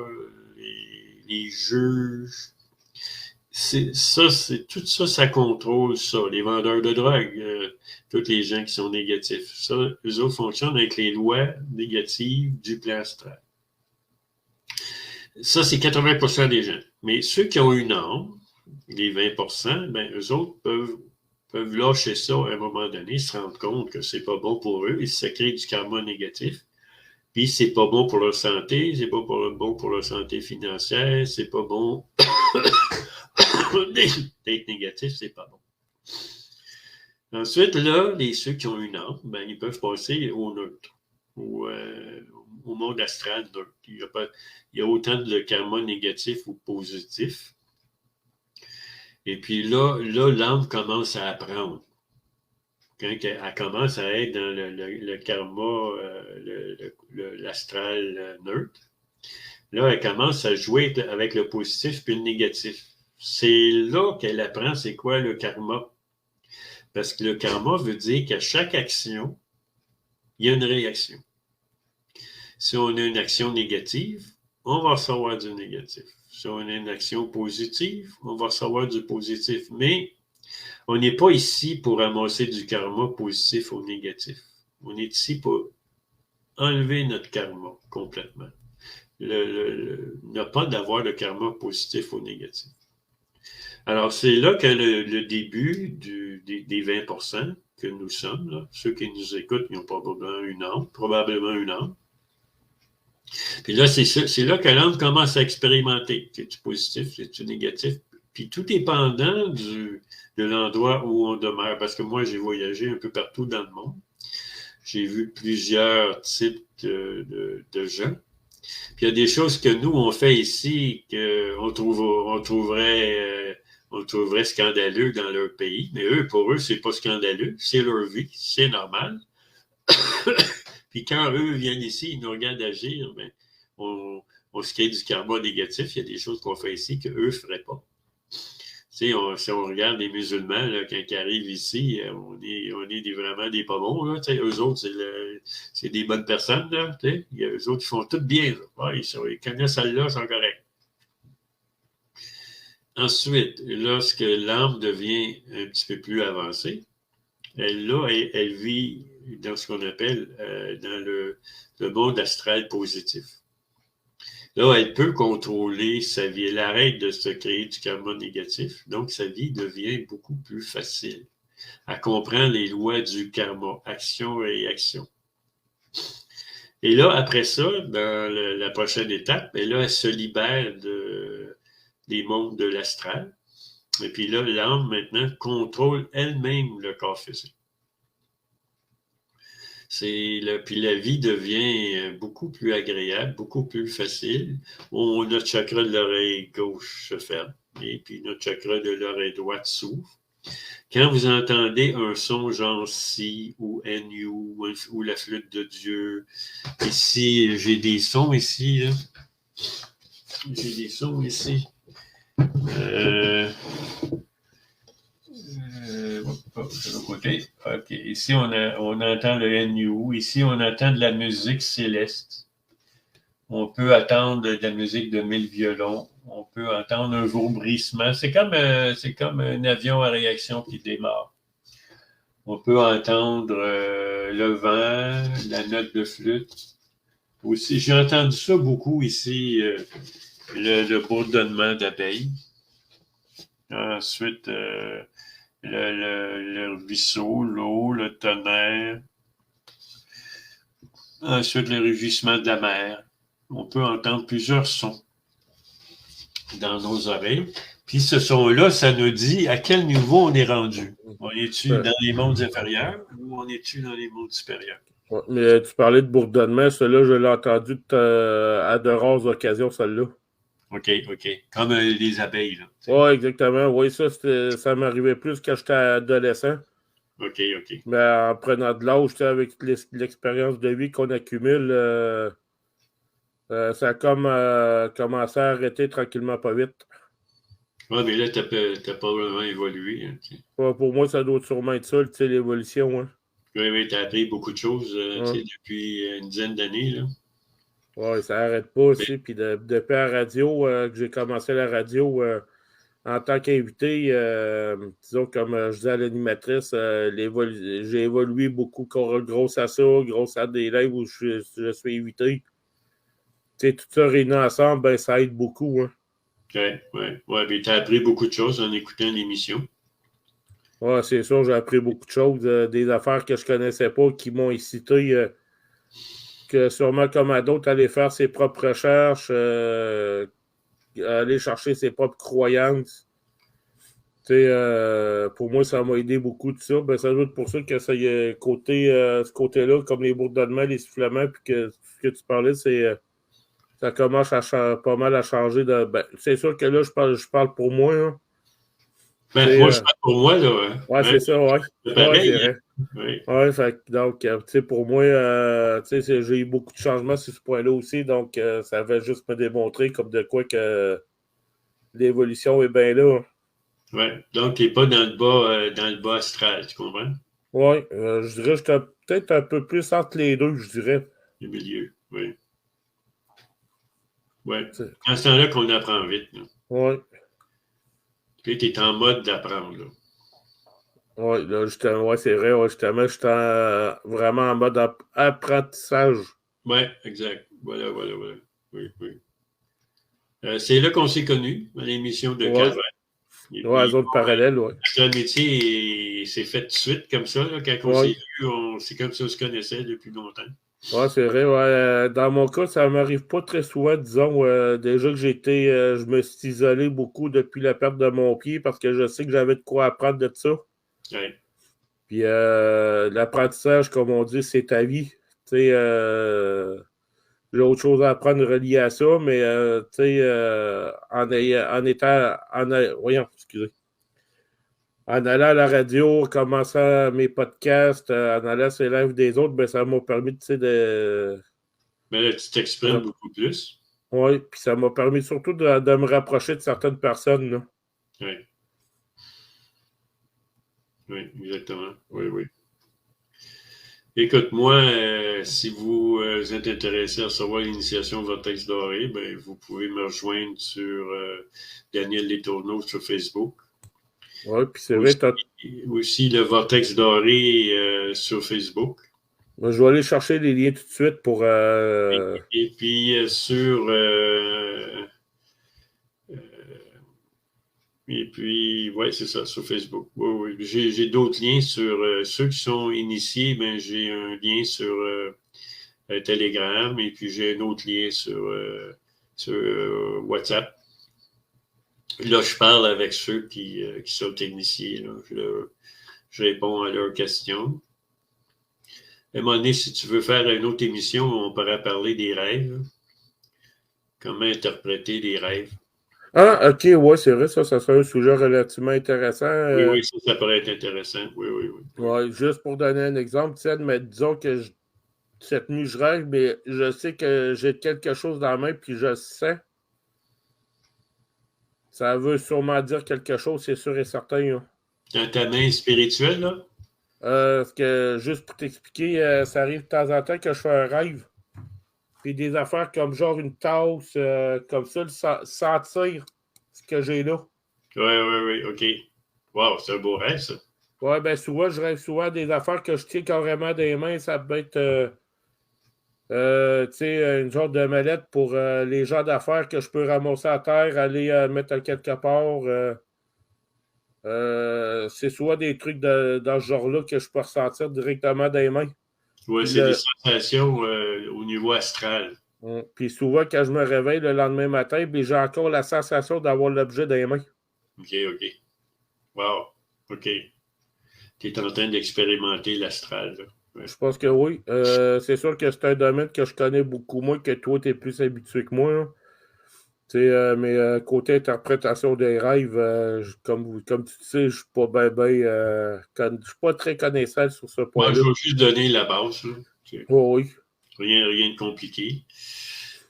les juges. Tout ça, ça contrôle ça. Les vendeurs de drogue, tous les gens qui sont négatifs. Ça, eux autres fonctionnent avec les lois négatives du plan astral. Ça, c'est 80% des gens. Mais ceux qui ont une âme, les 20%, ben, eux autres peuvent lâcher ça à un moment donné, se rendre compte que c'est pas bon pour eux et ça crée du karma négatif. Puis c'est pas bon pour leur santé, c'est pas bon pour leur santé financière, c'est pas bon d'être négatif, c'est pas bon. Ensuite, là, ceux qui ont une âme, ben, ils peuvent passer au neutre, au monde astral neutre. Il y a autant de karma négatif ou positif. Et puis là, l'âme commence à apprendre. Quand elle commence à être dans le karma, l'astral neutre, là, elle commence à jouer avec le positif puis le négatif. C'est là qu'elle apprend c'est quoi le karma. Parce que le karma veut dire qu'à chaque action, il y a une réaction. Si on a une action négative, on va recevoir du négatif. Si on a une action positive, on va recevoir du positif. Mais on n'est pas ici pour ramasser du karma positif ou négatif. On est ici pour enlever notre karma complètement. Ne pas d'avoir le karma positif ou négatif. Alors, c'est là que le début des 20% que nous sommes, là, ceux qui nous écoutent, ils ont probablement une âme. Puis là, c'est là que l'âme commence à expérimenter. C'est-tu positif, c'est-tu négatif? Puis tout dépendant de l'endroit où on demeure. Parce que moi, j'ai voyagé un peu partout dans le monde. J'ai vu plusieurs types de gens. Puis il y a des choses que nous, on fait ici qu'on trouverait scandaleux dans leur pays. Mais pour eux, c'est pas scandaleux. C'est leur vie. C'est normal. Puis quand eux viennent ici, ils nous regardent agir, ben, on se crée du karma négatif. Il y a des choses qu'on fait ici qu'eux ne feraient pas. Si on regarde les musulmans, là, quand ils arrivent ici, on est vraiment des pas bons. Là, eux autres, c'est des bonnes personnes. Là, eux autres, ils font tout bien. Ouais, ils connaissent Allah, ils sont corrects. Ensuite, lorsque l'âme devient un petit peu plus avancée, elle vit dans ce qu'on appelle dans le monde astral positif. Là, elle peut contrôler sa vie. Elle arrête de se créer du karma négatif. Donc, sa vie devient beaucoup plus facile. Elle comprend les lois du karma, action et réaction. Et là, après ça, dans la prochaine étape, elle se libère des mondes de l'astral. Et puis là, l'âme, maintenant, contrôle elle-même le corps physique. Puis la vie devient beaucoup plus agréable, beaucoup plus facile. Notre chakra de l'oreille gauche se ferme et puis notre chakra de l'oreille droite s'ouvre. Quand vous entendez un son genre si ou NU ou la flûte de Dieu, ici, j'ai des sons ici. Là. J'ai des sons ici. De l'autre côté. OK. Ici, on entend le NU. Ici, on entend de la musique céleste. On peut entendre de la musique de 1000 violons. On peut entendre un vaubrissement. C'est comme un avion à réaction qui démarre. On peut entendre le vent, la note de flûte. Aussi, j'ai entendu ça beaucoup ici, le bourdonnement d'abeilles. Ensuite, le ruisseau, l'eau, le tonnerre. Ensuite, le rugissement de la mer. On peut entendre plusieurs sons dans nos oreilles. Puis ce son-là, ça nous dit à quel niveau on est rendu. On est-tu dans les mondes inférieurs ou on est-tu dans les mondes supérieurs? Ouais, mais tu parlais de bourdonnement, celui-là, je l'ai entendu à de rares occasions, celle-là. OK. Comme les abeilles, là. Oui, exactement. Oui, ça m'arrivait plus quand j'étais adolescent. OK. Mais en prenant de l'âge, avec l'expérience de vie qu'on accumule, ça a comme commencé à arrêter tranquillement pas vite. Oui, mais là, t'as pas vraiment évolué. Hein, Ouais, pour moi, ça doit sûrement être ça, l'évolution. Hein. Oui, t'as appris beaucoup de choses depuis une dizaine d'années. Là. Oui, ça n'arrête pas aussi. Puis depuis la radio, que j'ai commencé la radio en tant qu'invité, disons, comme je disais à l'animatrice, j'ai évolué beaucoup grâce à ça, grâce à des lives où je suis invité. Tout ça réuni ensemble, ben, ça aide beaucoup. Hein. Oui, mais tu as appris beaucoup de choses en écoutant l'émission. Oui, c'est sûr, j'ai appris beaucoup de choses, des affaires que je ne connaissais pas, qui m'ont incité, que sûrement comme à d'autres, aller faire ses propres recherches, aller chercher ses propres croyances. Pour moi, ça m'a aidé beaucoup de ça. Ben, ça doit être pour ça que ça y a ce côté-là, comme les bourdonnements, les sifflements, puis que ce que tu parlais, ça commence pas mal à changer. C'est sûr que là, je parle pour moi. Hein. Moi, je parle pour moi, là. Ouais, c'est ça, ouais. C'est pareil. Ouais, oui. Ouais, donc, pour moi, j'ai eu beaucoup de changements sur ce point-là aussi. Donc, ça va juste me démontrer comme de quoi que l'évolution est bien là. Hein. Oui, donc tu n'es pas dans le bas astral, tu comprends? Oui, je dirais que j'étais peut-être un peu plus entre les deux, je dirais. Le milieu, oui. Oui. Dans ce temps-là qu'on apprend vite. Oui. Puis tu es en mode d'apprendre. Là. Oui, là, justement, c'est vrai, justement, j'étais vraiment en mode apprentissage. Oui, exact. Voilà. Oui. C'est là qu'on s'est connus, à l'émission de Calvaire. Oui, les autres parallèles, oui. Le métier s'est fait tout de suite comme ça. Là, quand on s'est vu, c'est comme ça qu'on se connaissait depuis longtemps. Oui, c'est vrai. Ouais. Dans mon cas, ça ne m'arrive pas très souvent. Disons, déjà que je me suis isolé beaucoup depuis la perte de mon pied parce que je sais que j'avais de quoi apprendre de ça. Ouais. Puis l'apprentissage, comme on dit, c'est ta vie. J'ai autre chose à apprendre relié à ça, mais en allant à la radio, en commençant mes podcasts, en allant sur les lives des autres, ben, ça m'a permis de. Mais là, tu t'exprimes beaucoup plus. Oui, puis ça m'a permis surtout de me rapprocher de certaines personnes. Là. Oui. Oui, exactement. Oui. Écoute, moi, si vous êtes intéressé à savoir l'initiation Vortex Doré, ben, vous pouvez me rejoindre sur Daniel Letourneau sur Facebook. Oui, puis c'est vrai. Aussi le Vortex Doré sur Facebook. Moi, je vais aller chercher les liens tout de suite pour. Et puis sur. Et puis, oui, c'est ça, sur Facebook. Oui. J'ai d'autres liens sur ceux qui sont initiés. Ben, j'ai un lien sur Telegram et puis j'ai un autre lien sur WhatsApp. Là, je parle avec ceux qui sont techniciens. Là. Je réponds à leurs questions. À un moment donné, si tu veux faire une autre émission, on pourrait parler des rêves. Comment interpréter des rêves. Ah, ok, ouais, c'est vrai, ça serait un sujet relativement intéressant. Oui, ça pourrait être intéressant. Oui. Ouais, juste pour donner un exemple, mais disons que cette nuit, je rêve, mais je sais que j'ai quelque chose dans la main, puis je sens. Ça veut sûrement dire quelque chose, c'est sûr et certain. Là. Dans ta main spirituelle, là? Parce que, juste pour t'expliquer, ça arrive de temps en temps que je fais un rêve. Puis des affaires comme genre une tasse, comme ça, sentir ce que j'ai là. Oui, OK. Wow, c'est un beau rêve, ça. Ouais, ben souvent, je rêve souvent des affaires que je tiens carrément des mains. Ça peut être, tu sais, une genre de mallette pour les gens d'affaires que je peux ramasser à terre, aller mettre à quelque part. C'est soit des trucs dans ce genre-là que je peux ressentir directement dans les mains. Oui, Puis, c'est des sensations au niveau astral. puis souvent, quand je me réveille le lendemain matin, puis j'ai encore la sensation d'avoir l'objet dans les mains. OK. Wow. OK. Tu es en train d'expérimenter l'astral. Ouais. Je pense que oui. C'est sûr que c'est un domaine que je connais beaucoup moins, que toi, tu es plus habitué que moi. Mais côté interprétation des rêves, comme tu sais, je suis pas je suis pas très connaissant sur ce Moi, point-là. je vais juste donner la base. Là. Oh, oui. Rien de compliqué.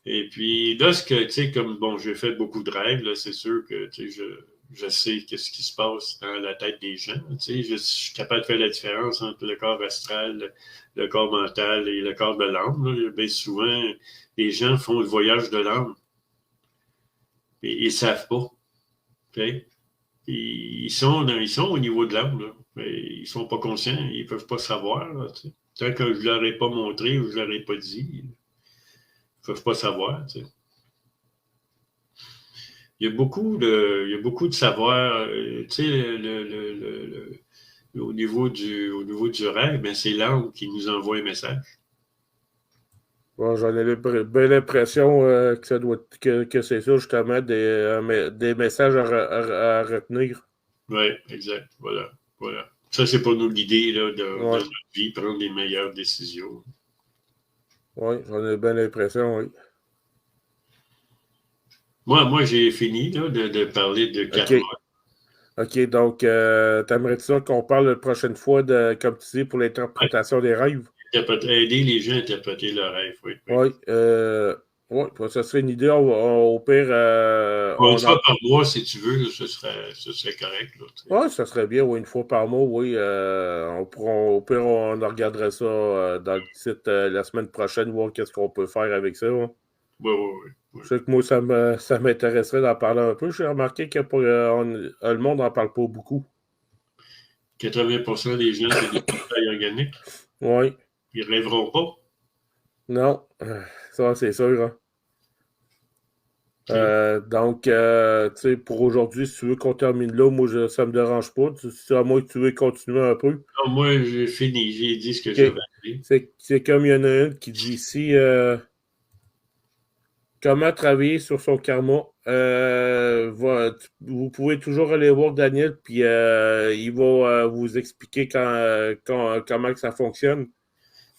Et puis, là, tu sais, comme, bon, j'ai fait beaucoup de rêves, là, c'est sûr que, tu sais, je sais qu'est-ce qui se passe dans la tête des gens. Tu sais, je suis capable de faire la différence entre le corps astral, le corps mental et le corps de l'âme. Bien souvent, les gens font le voyage de l'âme et ils ne savent pas. Okay? Ils sont au niveau de l'âme, là, mais ils ne sont pas conscients, ils ne peuvent pas savoir. Là, tu sais. Tant que je ne leur ai pas montré ou je ne leur ai pas dit, ils ne peuvent pas savoir. Tu sais. Il y a beaucoup de savoir. Tu sais, au niveau du rêve, ben, c'est l'âme qui nous envoie un message. Bon, j'en ai bien l'impression que que c'est ça, justement, des messages à retenir. Oui, exact. Voilà. Ça, c'est pour nous guider là, dans Ouais. notre vie, prendre les meilleures décisions. Oui, j'en ai bien l'impression, oui. Moi, j'ai fini là, de parler de OK. karma. OK, donc, t'aimerais-tu ça qu'on parle la prochaine fois de, comme tu dis, pour l'interprétation des rêves? Aider les gens à interpréter leurs rêves, oui. Oui. Ouais, ça serait une idée. Au pire, Bon, une fois par mois, si tu veux, là, ce serait correct. Là, ouais, ça serait bien, oui, une fois par mois, oui. Au pire, on regarderait ça dans le site la semaine prochaine, voir qu'est-ce qu'on peut faire avec ça. Hein. Oui. Je sais que moi, ça m'intéresserait d'en parler un peu. J'ai remarqué que le monde n'en parle pas beaucoup. 80% des gens, c'est des portails organiques. Oui. Ils rêveront pas. Non. Ça, c'est sûr. Hein. Okay. Donc, tu sais, pour aujourd'hui, si tu veux qu'on termine là, moi, ça me dérange pas. Si à moi que tu veux continuer un peu. Non, moi, j'ai fini. J'ai dit ce que j'avais OK. à dire. C'est comme il y en a une qui dit ici comment travailler sur son karma. Vous pouvez toujours aller voir Daniel, puis il va vous expliquer comment que ça fonctionne.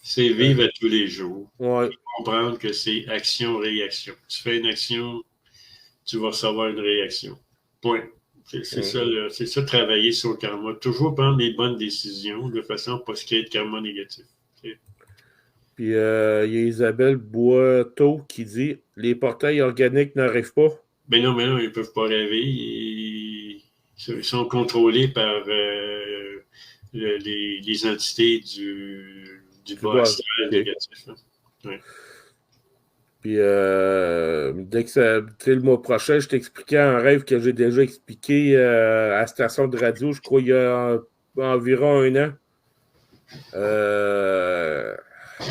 C'est vivre à tous les jours. Ouais. Comprendre que c'est action-réaction. Tu fais une action, tu vas recevoir une réaction. Point. C'est ça, travailler sur le karma. Toujours prendre les bonnes décisions de façon à ne pas se créer de karma négatif. Okay. Puis il y a Isabelle Boiteau qui dit les portails organiques n'arrivent pas. Mais non, ils ne peuvent pas rêver. Ils sont contrôlés par les entités du bas astral Okay. négatif. Ouais. Puis dès que le mois prochain, je t'expliquais un rêve que j'ai déjà expliqué à la station de radio, je crois, il y a environ un an.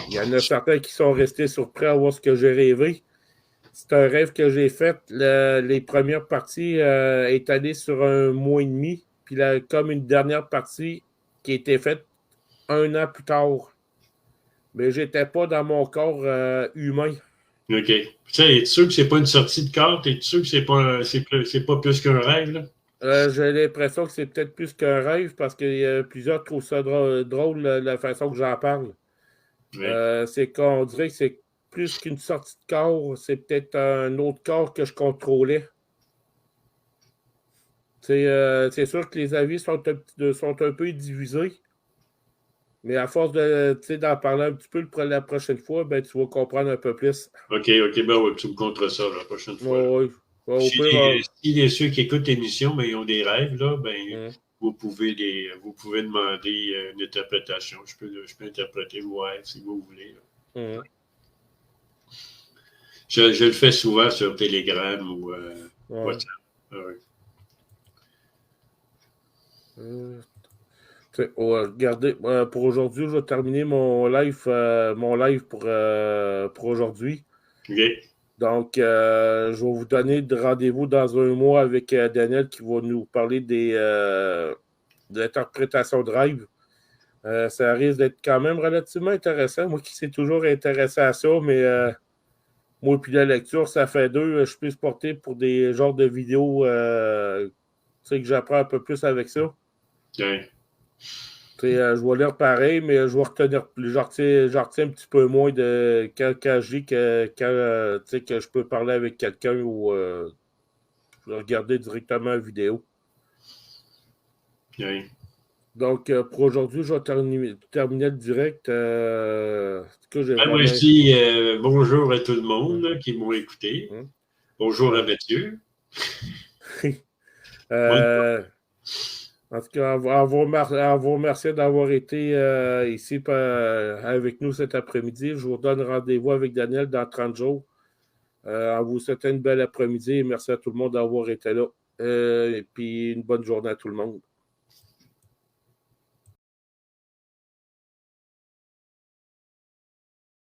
Il y en a certains qui sont restés surpris à voir ce que j'ai rêvé. C'est un rêve que j'ai fait. Les premières parties étalées sur un mois et demi. Puis comme une dernière partie qui a été faite un an plus tard. Mais j'étais pas dans mon corps humain. OK. Es-tu sûr que c'est pas une sortie de carte? Es-tu sûr que c'est pas plus qu'un rêve, là? J'ai l'impression que c'est peut-être plus qu'un rêve parce qu'il y a plusieurs qui trouvent ça drôle, la façon que j'en parle. Oui. C'est qu'on dirait que c'est plus qu'une sortie de corps, c'est peut-être un autre corps que je contrôlais. C'est sûr que les avis sont un peu divisés, mais à force d'en parler un petit peu la prochaine fois, ben, tu vas comprendre un peu plus. OK, ben oui, tu me compteras ça la prochaine fois, là. Ouais, ouais. Ouais, au Si, pire, ceux qui écoutent l'émission, ben, ils ont des rêves, là, ben, hum, vous pouvez demander une interprétation. Je peux interpréter vos rêves si vous voulez, là. hum, Je le fais souvent sur Telegram ou ouais. WhatsApp. Ah oui. Euh, ouais, regardez, pour aujourd'hui, je vais terminer mon live pour aujourd'hui. OK. Donc, je vais vous donner de rendez-vous dans un mois avec Daniel qui va nous parler de l'interprétation de rêve. Ça risque d'être quand même relativement intéressant. Moi qui suis toujours intéressé à ça, mais moi puis la lecture, ça fait deux. Je peux se porter pour des genres de vidéos que j'apprends un peu plus avec ça. Ouais. Je vais lire pareil, mais je vais retenir plus. J'en retiens un petit peu moins de quand je dis que je peux parler avec quelqu'un ou regarder directement une vidéo. Ouais. Donc, pour aujourd'hui, je vais terminer le direct. J'ai Ben, moi, je vraiment. dis bonjour à tout le monde là, qui m'ont écouté. Hum, Bonjour à ouais. Mathieu. Bonne Euh, En tout cas, à vous remercier d'avoir été ici avec nous cet après-midi. Je vous donne rendez-vous avec Daniel dans 30 jours. En vous souhaitant une belle après-midi et merci à tout le monde d'avoir été là. Et puis une bonne journée à tout le monde.